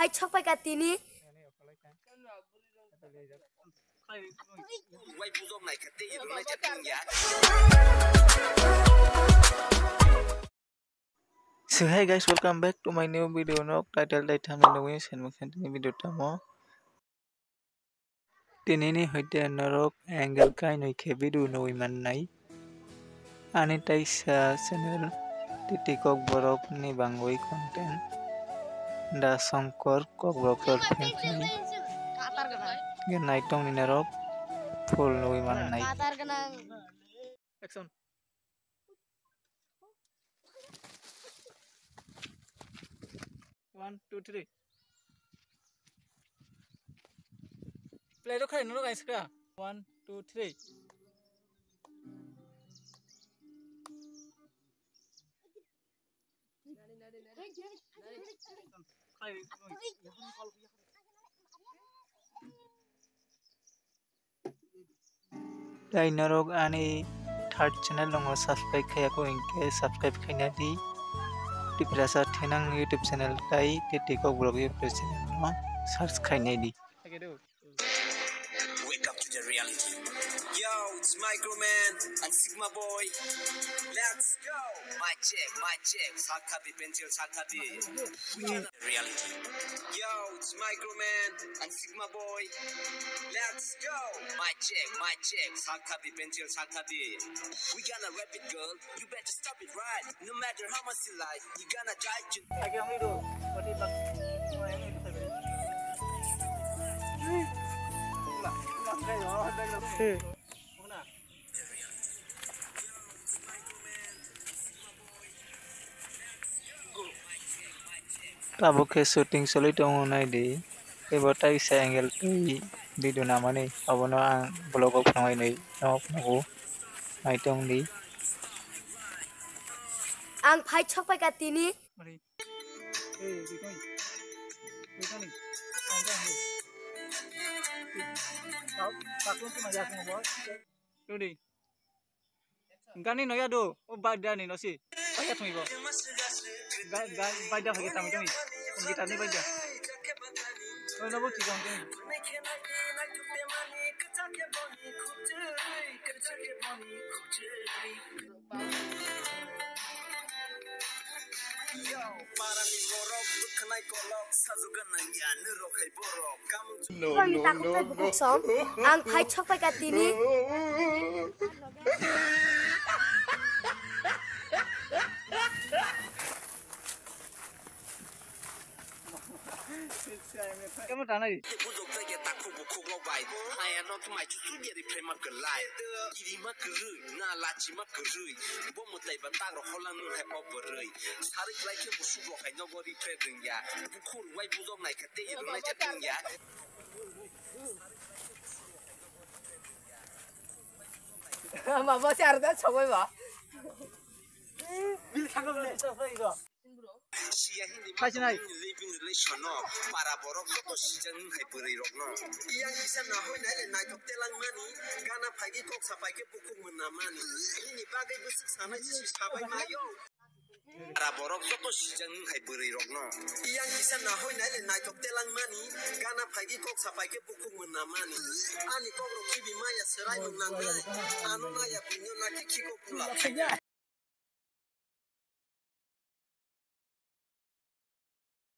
Fight छक पाई कातीनी So hey guys, welcome back to my new video. No title dai thumbnail win sen mukhan ni video tamo. Tinini hoite norok angle kai noi khe video noi man nai. Ani tai sa channel titikok borok ni bangoi content. Da Sankor kok borok fan kai. Gen nai tong ni norok full noi man nai. Action. One, two, three. Play to no guys ka. 1, 2, 3. Dai narok ani third channel longo subscribe khaya ko inke subscribe khayna di tiprasa thenang YouTube channel tai titikok blog YouTube channel no search khayna di. Wake up to the reality. Yo, it's Microman and Sigma Boy. Let's go. My check. Sakadi pencil Sakadi. We got the reality. Yo, it's Microman and Sigma Boy. Let's go. My check. Sakadi pencil Sakadi. We gonna rap it, girl. You better stop it right. No matter how much you like, you gonna try to. Tabo ke shooting soli tongo nai di ebo tai sa angle tui video namani abono ang blog of nai nei no phago nai tong di आं fight छक पाई कातीनी Gani no ya do o baida ni no si aya thmi bo baida phage tam jami gita ni baida o no bo thik on आं fight छक पाई कातीनी Kamu tanah di? Mama si Arda chokoy ba Bil khangam le so Living relation no para borok to sijang hai puri rok no yang bisa na hoi na le na tok telang mani gana phagi kok sapai ke bukuk mena mani ini bagai busuk sana ji sabai mayo para borok to sijang hai puri rok no yang bisa na hoi na le na tok telang mani gana phagi kok sapai ke bukuk mena mani ani kok ro kibi maya serai menang anu na ya binyo na ki ko pula